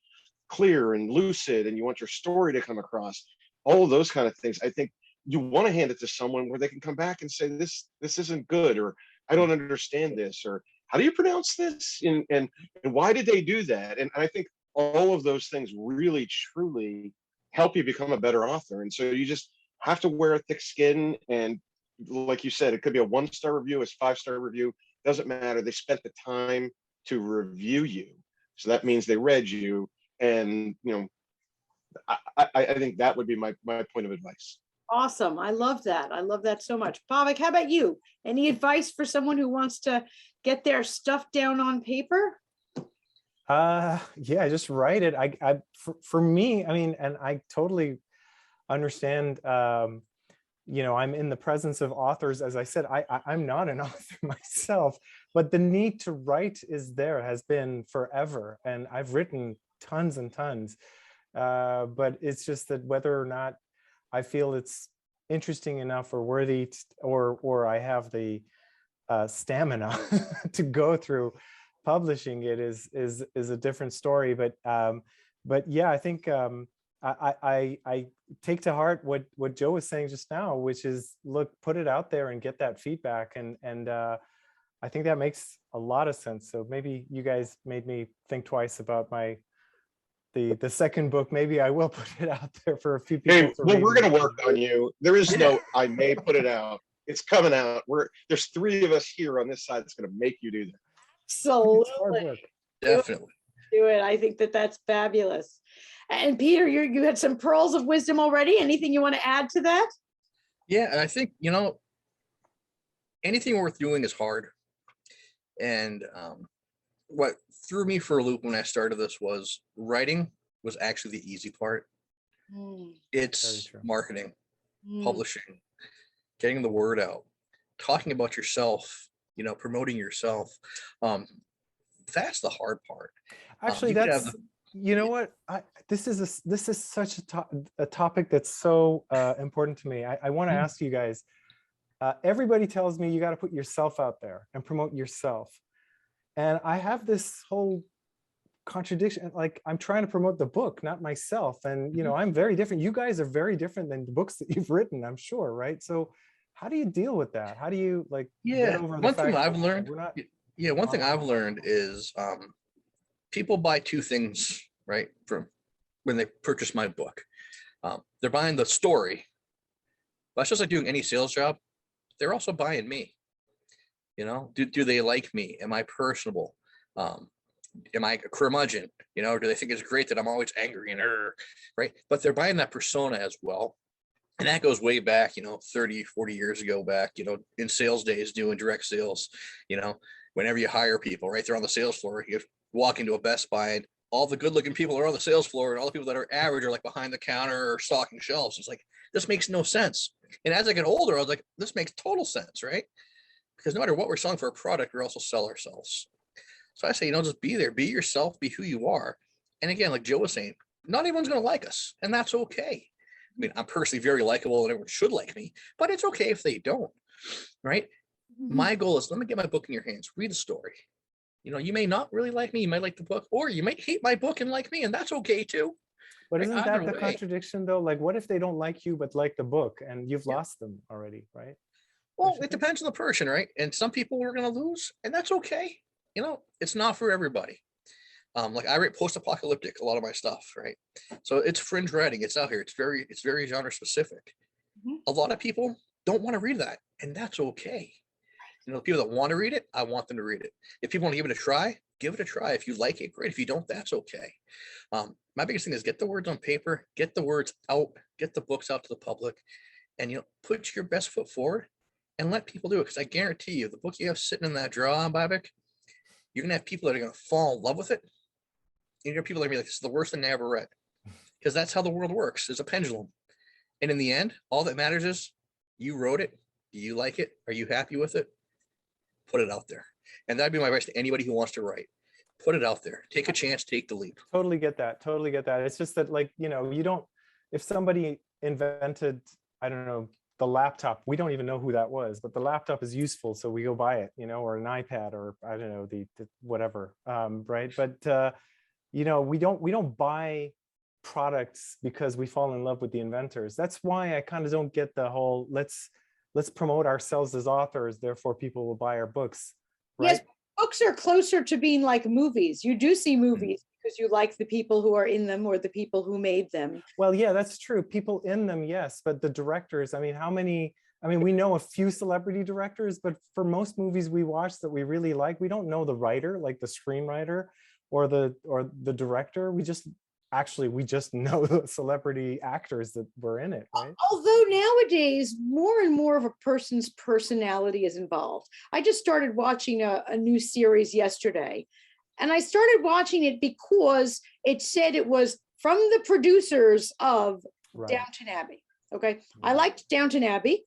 clear and lucid, and you want your story to come across, all of those kind of things. I think you want to hand it to someone where they can come back and say, this isn't good, or I don't understand this, or how do you pronounce this, and why did they do that? And I think all of those things really truly help you become a better author. And so you just have to wear a thick skin, and like you said, it could be a 1-star review, a 5-star review, doesn't matter. They spent the time to review you, so that means they read you. And I think that would be my point of advice. Awesome. I love that. I love that so much. Babak, how about you? Any advice for someone who wants to get their stuff down on paper? Yeah, just write it. For me, I mean, and I totally understand, I'm in the presence of authors. As I said, I'm not an author myself, but the need to write has been forever. And I've written tons and tons, but it's just that whether or not I feel it's interesting enough or worthy or I have the stamina to go through publishing it is a different story. But yeah, I think I take to heart what Joe was saying just now, which is, look, put it out there and get that feedback, and I think that makes a lot of sense. So maybe you guys made me think twice about the second book. Maybe I will put it out there for a few people. Hey, well, we're going to work on you. There is no I may put it out. It's coming out. There's 3 of us here on this side that's going to make you do that. Absolutely. Definitely. Do it. I think that's fabulous. And Peter, you had some pearls of wisdom already. Anything you want to add to that? Yeah, and I think, anything worth doing is hard. And what threw me for a loop when I started this was writing was actually the easy part. Mm, Very It's true. marketing, mm. publishing, getting the word out, talking about yourself, promoting yourself. That's the hard part. Actually, You could have that's, you know what? This is such a topic that's so important to me. I want to ask you guys. Everybody tells me you got to put yourself out there and promote yourself, and I have this whole contradiction. Like, I'm trying to promote the book, not myself, and I'm very different. You guys are very different than the books that you've written, I'm sure, right? So, how do you deal with that? How do you get over the one thing fact that I've that learned. we're not One thing I've online? learned is people buy two things, right? From when they purchase my book, they're buying the story. That's just like doing any sales job. They're also buying me. Do they like me? Am I personable? Am I a curmudgeon? Do they think it's great that I'm always angry and right? But they're buying that persona as well. And that goes way back, 30, 40 years ago back, in sales days, doing direct sales, whenever you hire people, right? They're on the sales floor. You walk into a Best Buy and all the good looking people are on the sales floor and all the people that are average are like behind the counter or stocking shelves. It's like, this makes no sense. And as I get older, I was like, this makes total sense, right? Because no matter what we're selling for a product, we also sell ourselves. So I say, just be there, be yourself, be who you are. And again, like Joe was saying, not everyone's going to like us, and that's okay. I mean, I'm personally very likable and everyone should like me, but it's okay if they don't, right? My goal is, let me get my book in your hands, read the story. You may not really like me, you might like the book, or you might hate my book and like me, and that's okay too. But Right? isn't Either that the way. contradiction though? Like, what if they don't like you but like the book, and you've Yeah. lost them already, right? Well, it depends on the person, right? And some people we're going to lose, and that's okay. It's not for everybody. Like I write post-apocalyptic, a lot of my stuff, right? So it's fringe writing. It's out here. It's very genre specific. Mhm. A lot of people don't want to read that, and that's okay. The people that want to read it, I want them to read it. If people want to give it a try, give it a try. If you like it, great. If you don't, that's okay. My biggest thing is get the words on paper, get the words out, get the books out to the public, and put your best foot forward and let people do it. Because I guarantee you, the book you have sitting in that drawer, Babak, you're gonna have people that are gonna fall in love with it. And people are gonna be like, this is the worst thing they ever read. Because that's how the world works. There's a pendulum. And in the end, all that matters is you wrote it. Do you like it? Are you happy with it? Put it out there. And that'd be my advice to anybody who wants to write. Put it out there. Take a chance, take the leap. Totally get that. Totally get that. It's just that, you don't, if somebody invented, I don't know, the laptop, we don't even know who that was, but the laptop is useful, so we go buy it, or an iPad, or I don't know, the whatever, right? But we don't buy products because we fall in love with the inventors. That's why I kind of don't get the whole let's promote ourselves as authors, therefore people will buy our books, right? Yes, books are closer to being like movies. You do see movies because you like the people who are in them or the people who made them. Well, yeah, that's true. People in them, yes, but the directors, I mean, we know a few celebrity directors, but for most movies we watch that we really like, we don't know the writer, like the screenwriter or the director. We just know the celebrity actors that were in it, right? Although nowadays more and more of a person's personality is involved. I just started watching a new series yesterday, and I started watching it because it said it was from the producers of Right. Downton Abbey. Okay. I liked Downton Abbey.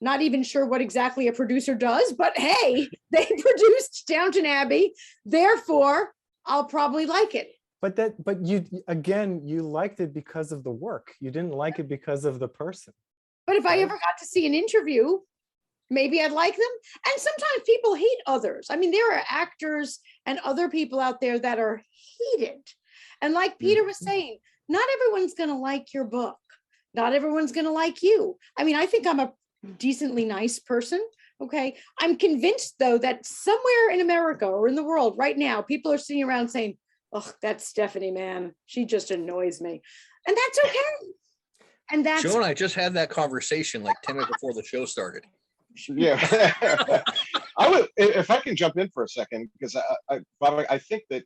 Not even sure what exactly a producer does, but hey, they produced Downton Abbey. Therefore, I'll probably like it. But you liked it because of the work. You didn't like it because of the person. But if I ever got to see an interview, maybe I'd like them. And sometimes people hate others. I mean, there are actors and other people out there that are hated. And like Peter was saying, not everyone's going to like your book. Not everyone's going to like you. I mean, I think I'm a decently nice person. Okay. I'm convinced, though, that somewhere in America or in the world right now, people are sitting around saying, oh, that's Stephanie, man. She just annoys me. And that's okay. And that's Joe and I just had that conversation like 10 minutes before the show started. Yeah. I would, if I can jump in for a second, because Babak, I think that,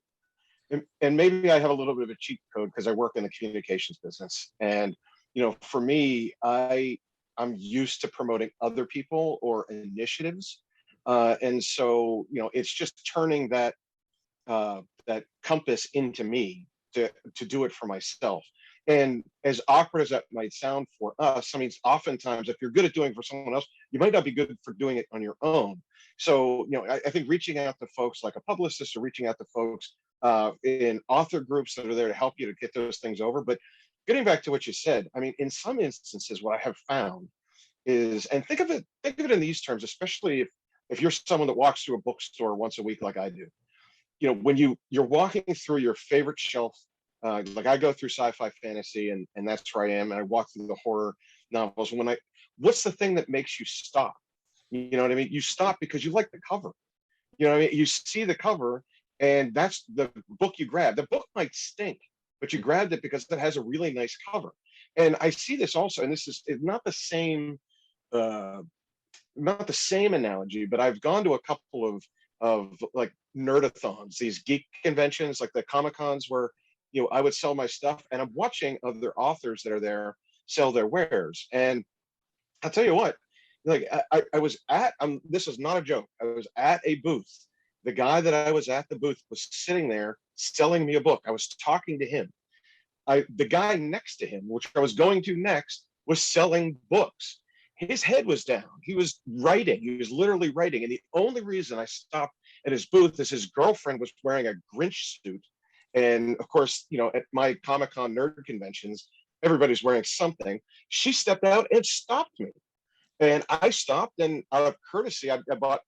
and maybe I have a little bit of a cheat code because I work in the communications business. And, for me, I'm used to promoting other people or initiatives. And so, it's just turning that compass into me to do it for myself. And as awkward as that might sound for us, I mean, oftentimes if you're good at doing it for someone else, you might not be good for doing it on your own. So, I think reaching out to folks like a publicist or reaching out to folks in author groups that are there to help you to get those things over. But getting back to what you said, I mean, in some instances, what I have found is, and think of it in these terms, especially if you're someone that walks through a bookstore once a week like I do. When you're walking through your favorite shelf, like I go through sci-fi fantasy, and that's where I am, and I walk through the horror novels. What's the thing that makes you stop? You know what I mean? You stop because you like the cover. You know what I mean? You see the cover, and that's the book you grab. The book might stink, but you grabbed it because it has a really nice cover. And I see this also, and this is not the same, analogy, but I've gone to a couple of like nerdathons, these geek conventions, like the Comic Cons, where I would sell my stuff, and I'm watching other authors that are there sell their wares. And I'll tell you what, like I was at, this is not a joke, I was at a booth. The guy that I was at the booth was sitting there selling me a book. I was talking to him. The guy next to him, which I was going to next, was selling books. His head was down. He was writing. He was literally writing. And the only reason I stopped at his booth is his girlfriend was wearing a Grinch suit. And of course, at my Comic-Con nerd conventions, everybody's wearing something. She stepped out and stopped me. And I stopped, and out of courtesy, I bought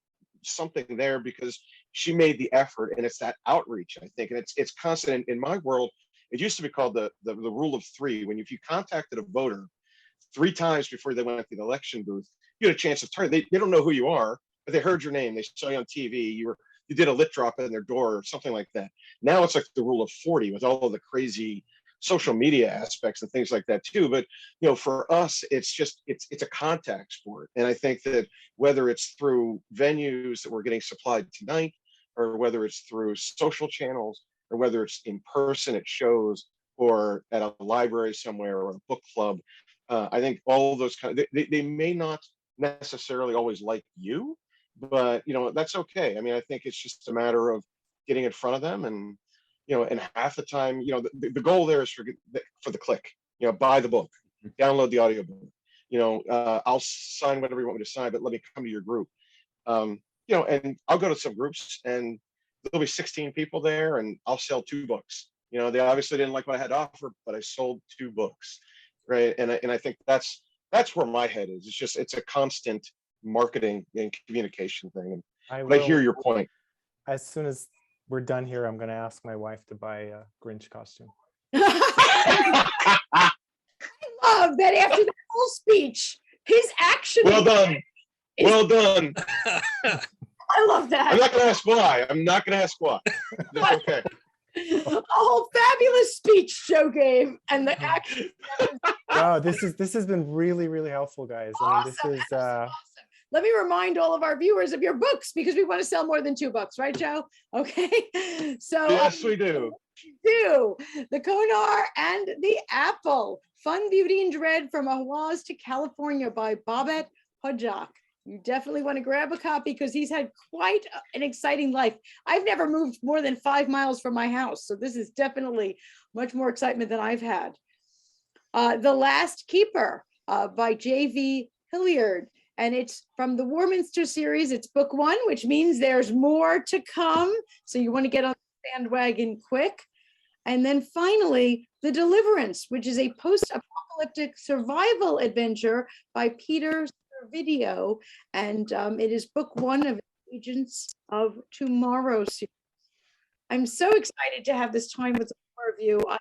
something there because she made the effort, and it's that outreach, I think. And it's constant. In my world, it used to be called the rule of three. If you contacted a voter 3 times before they went to the election booth, you had a chance of turning. They don't know who you are, but they heard your name. They saw you on TV. You did a lit drop in their door or something like that. Now it's like the rule of 40 with all of the crazy social media aspects and things like that too. But for us, it's a contact sport. And I think that whether it's through venues that we're getting supplied tonight, or whether it's through social channels, or whether it's in person at shows or at a library somewhere or a book club, I think all of those they may not necessarily always like you, but that's okay. I mean, I think it's just a matter of getting in front of them, and and half the time, the goal there is for the click. Buy the book, download the audiobook. I'll sign whatever you want me to sign, but let me come to your group. And I'll go to some groups, and there'll be 16 people there, and I'll sell 2 books. They obviously didn't like what I had to offer, but I sold 2 books, right? And I think that's where my head is. It's a constant marketing and communication thing. And I hear your point. As soon as we're done here, I'm going to ask my wife to buy a Grinch costume. I love that after that whole speech, his action. Well done. Well done. I love that. I'm not going to ask why. That's okay. A whole fabulous speech Joe gave, and the action. Oh, this has been really, really helpful, guys. Awesome. I mean, this is awesome. Let me remind all of our viewers of your books, because we want to sell more than 2 books, right, Joe? Okay. So yes, we do. The Konar and the Apple: Fun, Beauty, and Dread from Ahwaz to California by Babak, Hodjat. You definitely want to grab a copy, because he's had quite an exciting life. I've never moved more than 5 miles from my house, so this is definitely much more excitement than I've had. The Last Keeper by J.V. Hilliard, and it's from the Warminster series. It's book 1, which means there's more to come, so you want to get on the bandwagon quick. And then finally, The Deliverance, which is a post-apocalyptic survival adventure by Peter Servidio, and it is book 1 of Agents of Tomorrow series. I'm so excited to have this time with more of you. I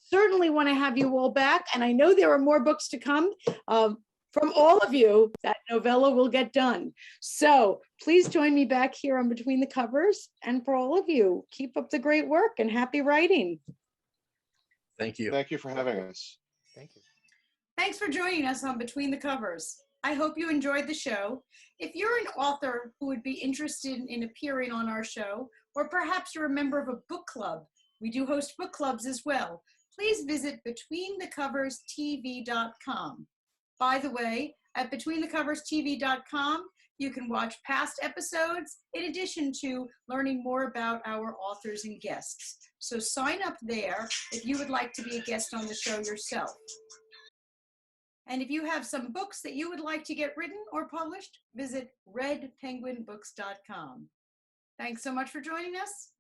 certainly want to have you all back, and I know there are more books to come from all of you. That novella will get done. So please join me back here on Between the Covers, and for all of you, keep up the great work and happy writing. Thank you. Thank you for having us. thank you. Thanks for joining us on Between the Covers. I hope you enjoyed the show. If you're an author who would be interested in appearing on our show, or perhaps you're a member of a book club, we do host book clubs as well, please visit betweenthecoverstv.com. By the way, at betweenthecoverstv.com, You can watch past episodes in addition to learning more about our authors and guests. So sign up there if you would like to be a guest on the show yourself. And if you have some books that you would like to get written or published, visit redpenguinbooks.com. Thanks so much for joining us.